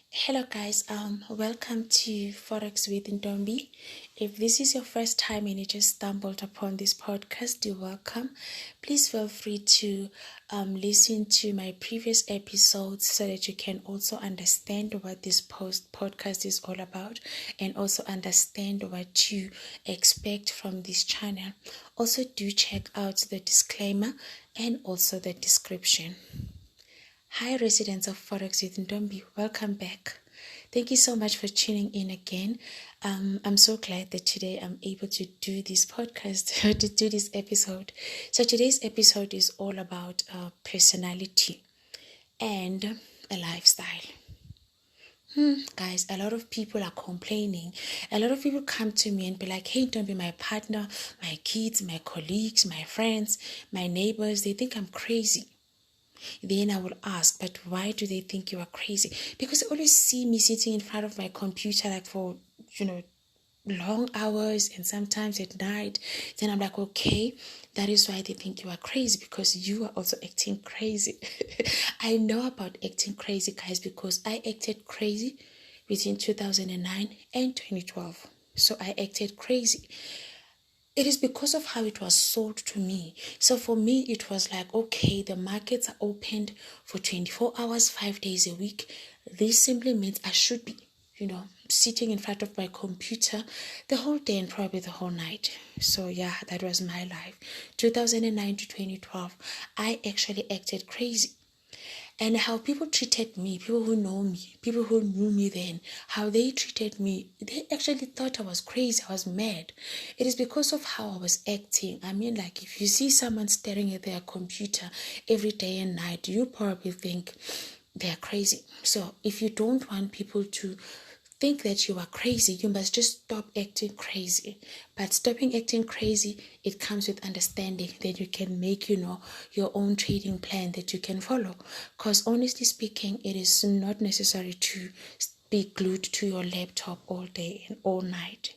Hello guys, welcome to Forex with Ndombi. If this is your first time and you just stumbled upon this podcast, you're welcome. Please feel free to listen to my previous episodes so that you can also understand what this podcast is all about and also understand what to expect from this channel. Also do check out the disclaimer and also the description. Hi residents of Forex with Ndombi, welcome back. Thank you so much for tuning in again. I'm so glad that today I'm able to do this podcast, to do this episode. So today's episode is all about personality and a lifestyle. Guys, a lot of people are complaining. A lot of people come to me and be like, hey, don't be my partner, my kids, my colleagues, my friends, my neighbors. They think I'm crazy. Then I will ask, but why do they think you are crazy? Because they always see me sitting in front of my computer like for, long hours and sometimes at night. Then I'm like, okay, that is why they think you are crazy, because you are also acting crazy. I know about acting crazy, guys, because I acted crazy between 2009 and 2012. So I acted crazy. It is because of how it was sold to me. So for me, it was like, okay, the markets are opened for 24 hours, 5 days a week. This simply means I should be, sitting in front of my computer the whole day and probably the whole night. So yeah, that was my life. 2009 to 2012, I actually acted crazy. And how people treated me, people who know me, people who knew me then, how they treated me, they actually thought I was crazy, I was mad. It is because of how I was acting. I mean, like, if you see someone staring at their computer every day and night, you probably think they're crazy. So if you don't want people to think that you are crazy, you must just stop acting crazy. But stopping acting crazy, it comes with understanding that you can make, your own trading plan that you can follow. Because honestly speaking, it is not necessary to be glued to your laptop all day and all night.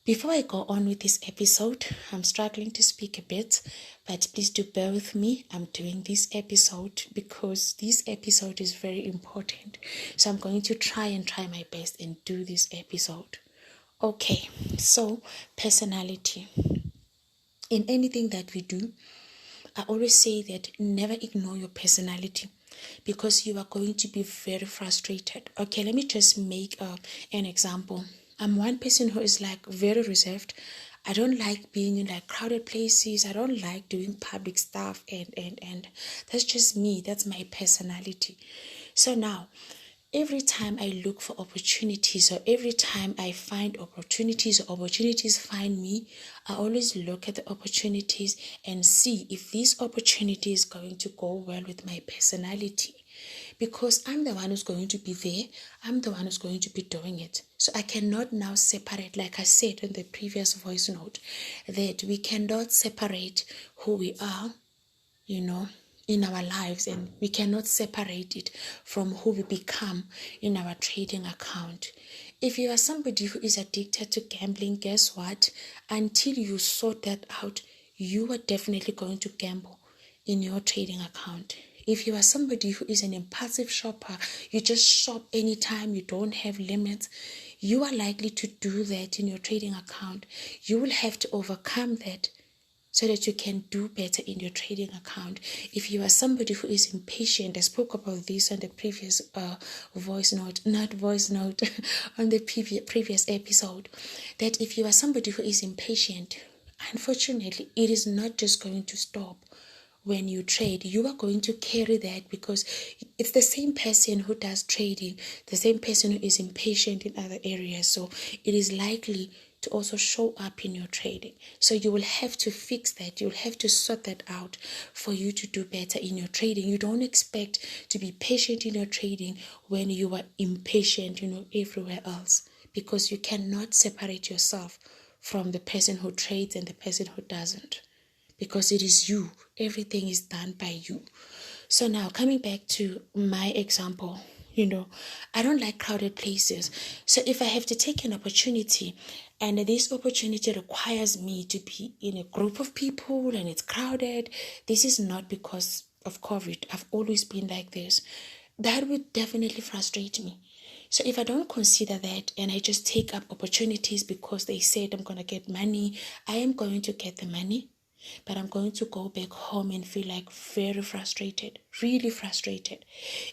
Before I go on with this episode, I'm struggling to speak a bit, but please do bear with me. I'm doing this episode because this episode is very important. So I'm going to try my best and do this episode. Okay, so personality. In anything that we do, I always say that never ignore your personality, because you are going to be very frustrated. Okay, let me just make an example. I'm one person who is like very reserved. I don't like being in like crowded places. I don't like doing public stuff, and that's just me. That's my personality. So now, every time I look for opportunities, or every time I find opportunities, or opportunities find me, I always look at the opportunities and see if this opportunity is going to go well with my personality. Because I'm the one who's going to be there, I'm the one who's going to be doing it. So I cannot now separate, like I said in the previous voice note, that we cannot separate who we are, in our lives, and we cannot separate it from who we become in our trading account. If you are somebody who is addicted to gambling, guess what? Until you sort that out, you are definitely going to gamble in your trading account. If you are somebody who is an impulsive shopper, you just shop anytime, you don't have limits, you are likely to do that in your trading account. You will have to overcome that so that you can do better in your trading account. If you are somebody who is impatient, I spoke about this on the previous on the previous episode, that if you are somebody who is impatient, unfortunately, it is not just going to stop when you trade. You are going to carry that, because it's the same person who does trading, the same person who is impatient in other areas. So it is likely to also show up in your trading. So you will have to fix that. You'll have to sort that out for you to do better in your trading. You don't expect to be patient in your trading when you are impatient, everywhere else, because you cannot separate yourself from the person who trades and the person who doesn't, because it is you. Everything is done by you. So now, coming back to my example, I don't like crowded places. So if I have to take an opportunity, and this opportunity requires me to be in a group of people and it's crowded, this is not because of COVID. I've always been like this. that would definitely frustrate me. So if I don't consider that and I just take up opportunities because they said I'm going to get money, I am going to get the money. But I'm going to go back home and feel like very frustrated, really frustrated.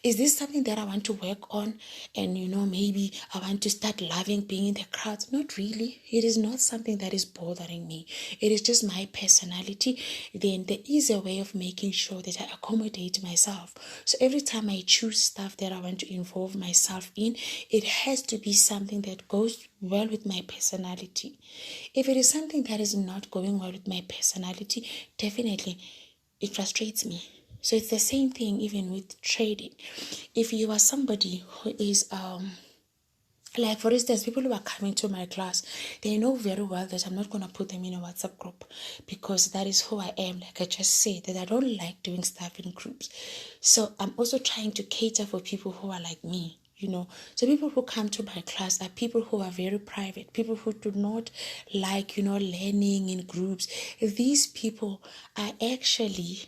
Is this something that I want to work on? And, maybe I want to start loving being in the crowds? Not really. It is not something that is bothering me. It is just my personality. Then there is a way of making sure that I accommodate myself. So every time I choose stuff that I want to involve myself in, it has to be something that goes well with my personality. If it is something that is not going well with my personality, definitely it frustrates me. So it's the same thing even with trading. If you are somebody who is like, for instance, people who are coming to my class, they know very well that I'm not going to put them in a WhatsApp group because that is who I am. Like I just said, that I don't like doing stuff in groups. So I'm also trying to cater for people who are like me. So people who come to my class are people who are very private, people who do not like, learning in groups. These people are actually,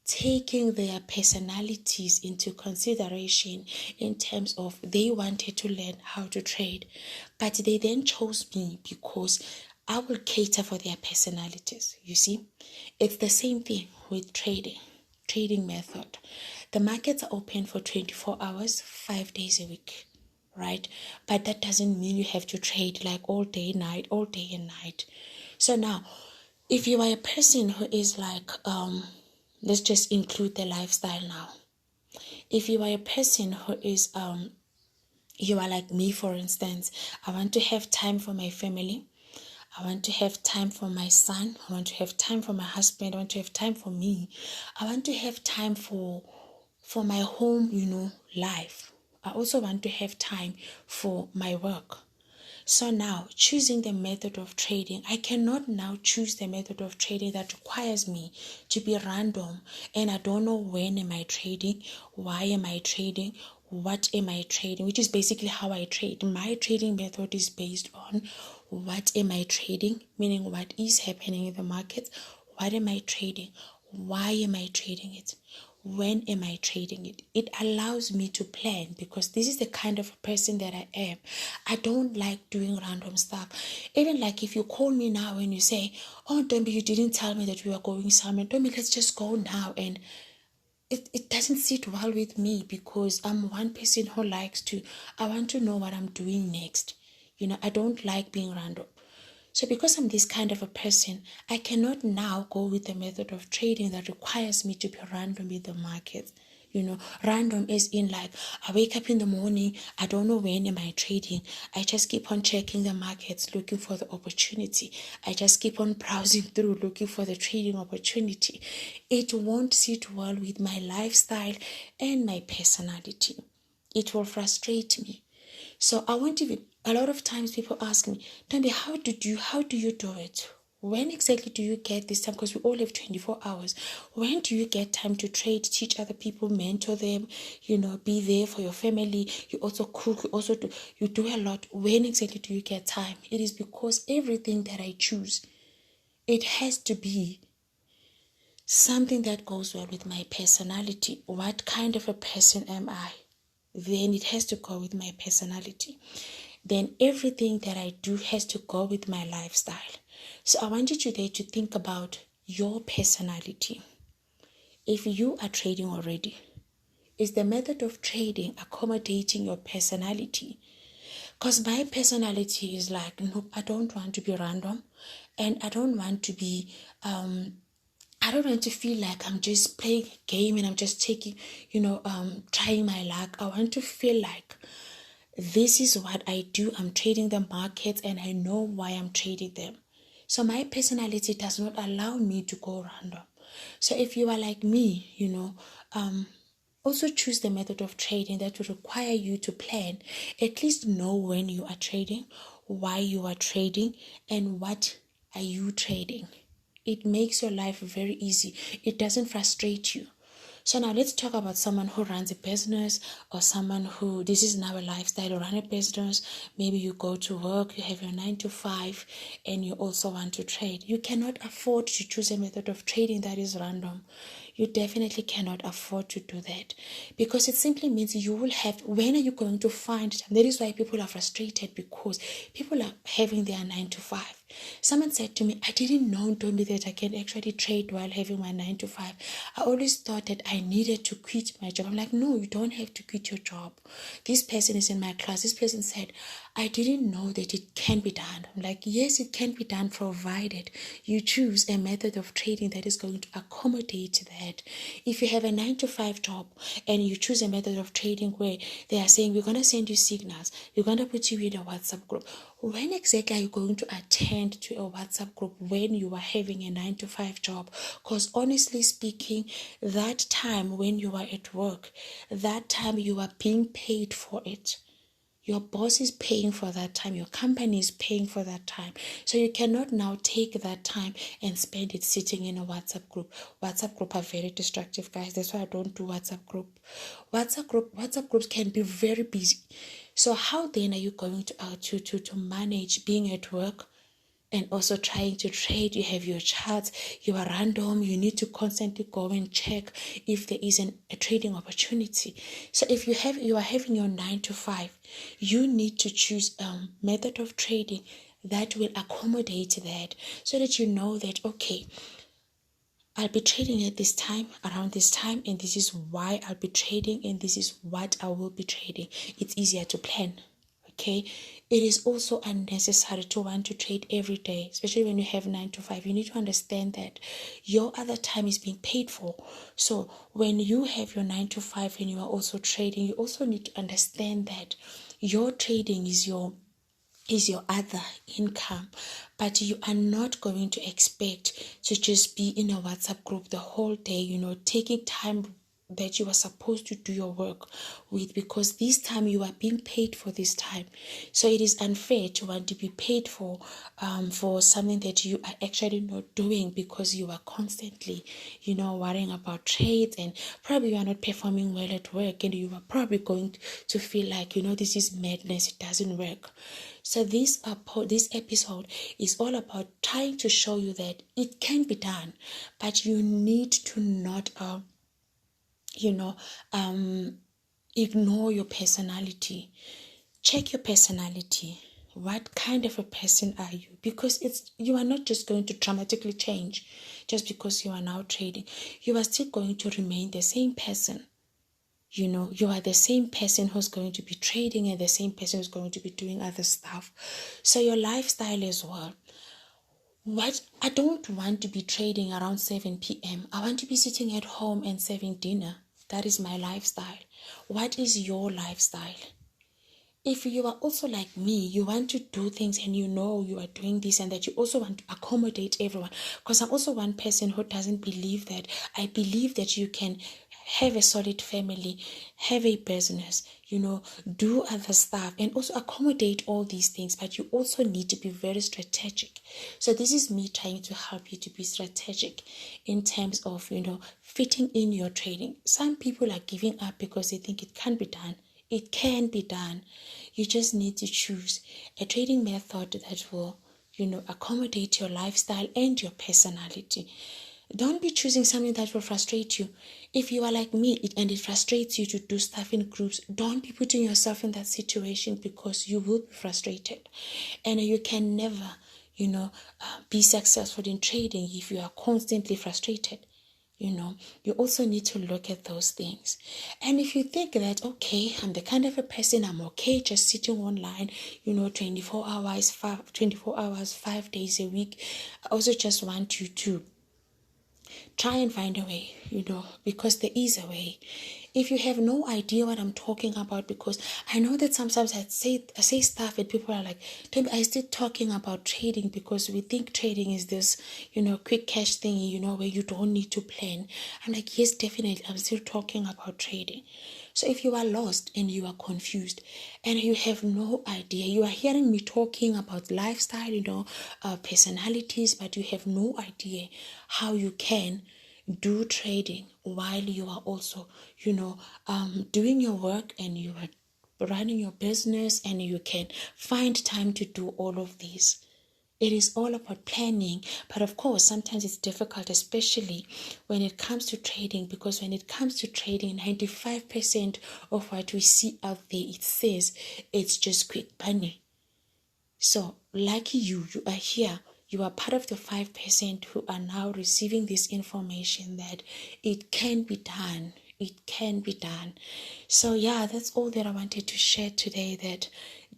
taking their personalities into consideration in terms of they wanted to learn how to trade, but they then chose me because I will cater for their personalities. You see, it's the same thing with trading method. The markets are open for 24 hours, 5 days a week, right? But that doesn't mean you have to trade like all day and night. So now, if you are a person who is like, let's just include the lifestyle now. If you are a person who is, you are like me, for instance, I want to have time for my family. I want to have time for my son. I want to have time for my husband. I want to have time for me. I want to have time for my home, life. I also want to have time for my work. So now, choosing the method of trading, I cannot now choose the method of trading that requires me to be random. And I don't know when am I trading, why am I trading, what am I trading, which is basically how I trade. My trading method is based on what am I trading, meaning what is happening in the market, what am I trading, why am I trading it, when am I trading it. It allows me to plan because this is the kind of person that I am. I don't like doing random stuff. Even like if you call me now and you say, oh, Dombi, you didn't tell me that we were going somewhere. Dombi, let's just go now. And it doesn't sit well with me because I'm one person who I want to know what I'm doing next. I don't like being random. So because I'm this kind of a person, I cannot now go with the method of trading that requires me to be random in the market. Random is in like, I wake up in the morning, I don't know when am I trading. I just keep on checking the markets, looking for the opportunity. I just keep on browsing through, looking for the trading opportunity. It won't sit well with my lifestyle and my personality. It will frustrate me. So I want to be, a lot of times people ask me, Tombi, how do you do it? When exactly do you get this time? Because we all have 24 hours. When do you get time to trade, teach other people, mentor them, be there for your family? You also cook, you do a lot. When exactly do you get time? It is because everything that I choose, it has to be something that goes well with my personality. What kind of a person am I? Then it has to go with my personality. Then everything that I do has to go with my lifestyle. So I want you today to think about your personality. If you are trading already, is the method of trading accommodating your personality? Because my personality is like, no, I don't want to be random, and I don't want to be I don't want to feel like I'm just playing a game and I'm just taking, trying my luck. I want to feel like this is what I do. I'm trading the markets and I know why I'm trading them. So my personality does not allow me to go random. So if you are like me, also choose the method of trading that will require you to plan. At least know when you are trading, why you are trading, and what are you trading. It makes your life very easy. It doesn't frustrate you. So now let's talk about someone who runs a business, or someone who, this is now a lifestyle, to run a business. Maybe you go to work, you have your 9 to 5, and you also want to trade. You cannot afford to choose a method of trading that is random. You definitely cannot afford to do that, because it simply means you will have, when are you going to find time? That is why people are frustrated, because people are having their 9 to 5. Someone said to me, I didn't know, Tommy, that I can actually trade while having my 9 to 5. I always thought that I needed to quit my job. I'm like, no, you don't have to quit your job. This person is in my class. This person said, I didn't know that it can be done. I'm like, yes, it can be done, provided you choose a method of trading that is going to accommodate that. If you have a 9 to 5 job and you choose a method of trading where they are saying, we're going to send you signals, we're going to put you in a WhatsApp group. When exactly are you going to attend to a WhatsApp group when you are having a 9 to 5 job? Because honestly speaking, that time when you are at work, that time you are being paid for it. Your boss is paying for that time. Your company is paying for that time. So you cannot now take that time and spend it sitting in a WhatsApp group. WhatsApp group are very destructive, guys. That's why I don't do WhatsApp group. WhatsApp groups can be very busy. So how then are you going to manage being at work and also trying to trade? You have your charts, you are random, you need to constantly go and check if there is a trading opportunity. So if you are having your 9 to 5, you need to choose a method of trading that will accommodate that, so that you know that, okay, I'll be trading at this time, around this time, and this is why I'll be trading, and this is what I will be trading. It's easier to plan. Okay, it is also unnecessary to want to trade every day, especially when you have 9 to 5. You need to understand that your other time is being paid for. So when you have your 9 to 5 and you are also trading, you also need to understand that your trading is your other income, but you are not going to expect to just be in a WhatsApp group the whole day, taking time that you are supposed to do your work with, because this time you are being paid for this time. So it is unfair to want to be paid for something that you are actually not doing, because you are constantly worrying about trades, and probably you are not performing well at work, and you are probably going to feel like this is madness, it doesn't work. So this episode is all about trying to show you that it can be done, but you need to not ignore your personality. Check your personality. What kind of a person are you? Because you are not just going to dramatically change just because you are now trading. You are still going to remain the same person. You are the same person who's going to be trading, and the same person who's going to be doing other stuff. So your lifestyle as well. I don't want to be trading around 7 p.m. I want to be sitting at home and serving dinner. That is my lifestyle. What is your lifestyle? If you are also like me, you want to do things and you are doing this and that, you also want to accommodate everyone. Because I'm also one person who doesn't believe that. I believe that you can have a solid family, have a business, do other stuff, and also accommodate all these things. But you also need to be very strategic. So this is me trying to help you to be strategic in terms of, fitting in your trading. Some people are giving up because they think it can't be done. It can be done. You just need to choose a trading method that will, accommodate your lifestyle and your personality. Don't be choosing something that will frustrate you. If you are like me and it frustrates you to do stuff in groups, don't be putting yourself in that situation, because you will be frustrated. And you can never, be successful in trading if you are constantly frustrated. You also need to look at those things. And if you think that, okay, I'm the kind of a person, I'm okay just sitting online, 24 hours, 5 days a week, I also just want you to try and find a way, because there is a way. If you have no idea what I'm talking about, because I know that sometimes I say stuff and people are like, I still talking about trading, because we think trading is this, quick cash thing, where you don't need to plan. I'm like, yes, definitely, I'm still talking about trading. So if you are lost and you are confused and you have no idea, you are hearing me talking about lifestyle, personalities, but you have no idea how you can do trading while you are also, doing your work, and you are running your business, and you can find time to do all of these. It is all about planning. But of course, sometimes it's difficult, especially when it comes to trading, because when it comes to trading, 95% of what we see out there, it says it's just quick money. So, lucky you are here. You are part of the 5% who are now receiving this information that it can be done. It can be done. So, yeah, that's all that I wanted to share today. That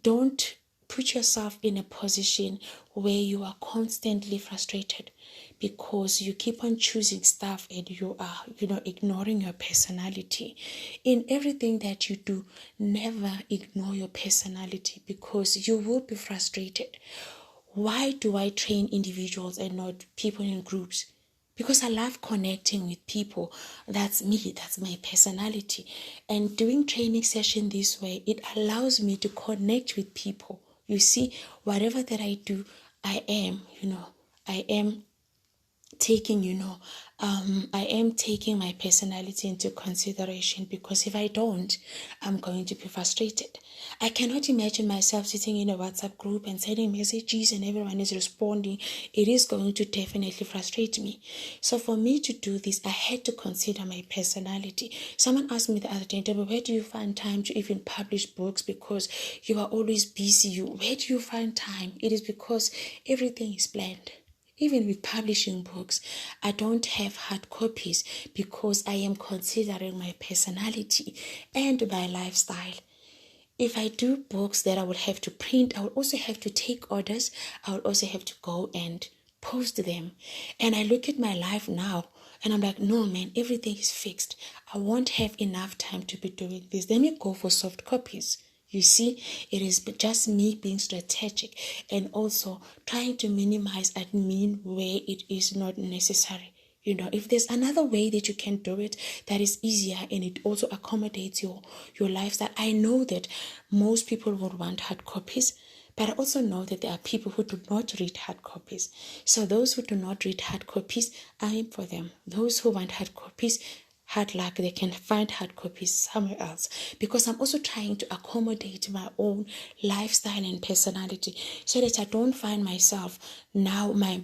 don't put yourself in a position where you are constantly frustrated because you keep on choosing stuff and you are, ignoring your personality. In everything that you do, never ignore your personality because you will be frustrated. Why do I train individuals and not people in groups? Because I love connecting with people. That's me. That's my personality. And doing training session this way, it allows me to connect with people. You see, whatever that I do, I am taking, I am taking my personality into consideration, because if I don't, I'm going to be frustrated. I cannot imagine myself sitting in a WhatsApp group and sending messages and everyone is responding. It is going to definitely frustrate me. So for me to do this, I had to consider my personality. Someone asked me the other day, Deborah, where do you find time to even publish books? Because you are always busy. Where do you find time? It is because everything is planned. Even with publishing books, I don't have hard copies because I am considering my personality and my lifestyle. If I do books that I would have to print, I would also have to take orders. I would also have to go and post them. And I look at my life now and I'm like, no, man, everything is fixed. I won't have enough time to be doing this. Let me go for soft copies. You see, it is just me being strategic and also trying to minimize admin where it is not necessary. If there's another way that you can do it that is easier and it also accommodates your lifestyle. I know that most people would want hard copies, but I also know that there are people who do not read hard copies. So those who do not read hard copies, I am for them. Those who want hard copies, hard luck, they can find hard copies somewhere else, because I'm also trying to accommodate my own lifestyle and personality so that I don't find myself now my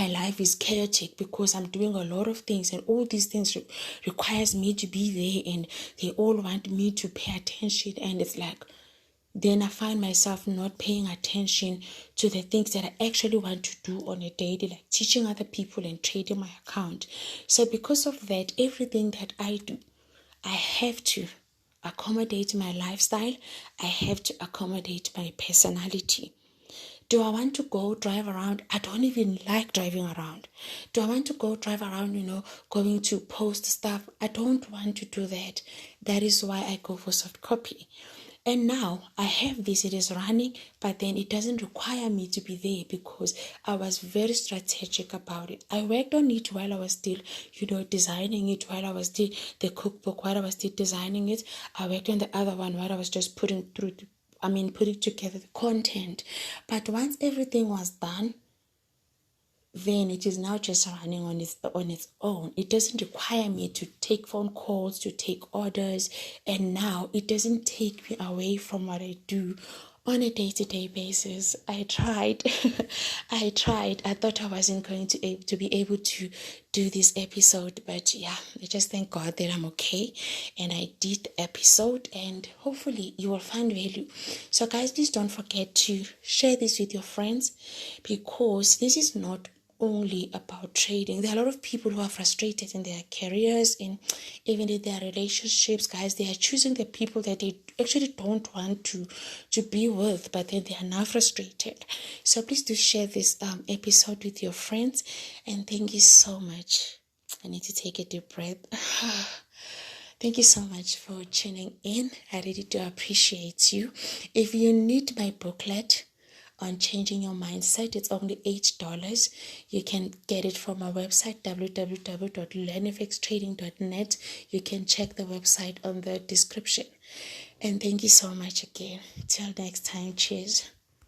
life is chaotic because I'm doing a lot of things and all these things requires me to be there and they all want me to pay attention, and it's like then I find myself not paying attention to the things that I actually want to do on a daily, like teaching other people and trading my account. So because of that, everything that I do, I have to accommodate my lifestyle. I have to accommodate my personality. Do I want to go drive around? I don't even like driving around. Do I want to go drive around, going to post stuff? I don't want to do that. That is why I go for soft copy. And now I have this, it is running, but then it doesn't require me to be there because I was very strategic about it. I worked on it while I was still, designing it, while I was still the cookbook, while I was still designing it. I worked on the other one while I was just putting together the content. But once everything was done, then it is now just running on its own. It doesn't require me to take phone calls, to take orders, and now it doesn't take me away from what I do on a day-to-day basis. I tried. I thought I wasn't going to be able to do this episode, but yeah, I just thank God that I'm okay and I did the episode, and hopefully you will find value. So guys, please don't forget to share this with your friends, because this is not only about trading. There are a lot of people who are frustrated in their careers and even in their relationships. Guys, they are choosing the people that they actually don't want to be with, but then they are now frustrated. So please do share this episode with your friends, and thank you so much. I need to take a deep breath. Thank you so much for tuning in. I really do appreciate you. If you need my booklet on changing your mindset, it's only $8. You can get it from our website, www.learnfxtrading.net. You can check the website on the description. And thank you so much again. Till next time, cheers.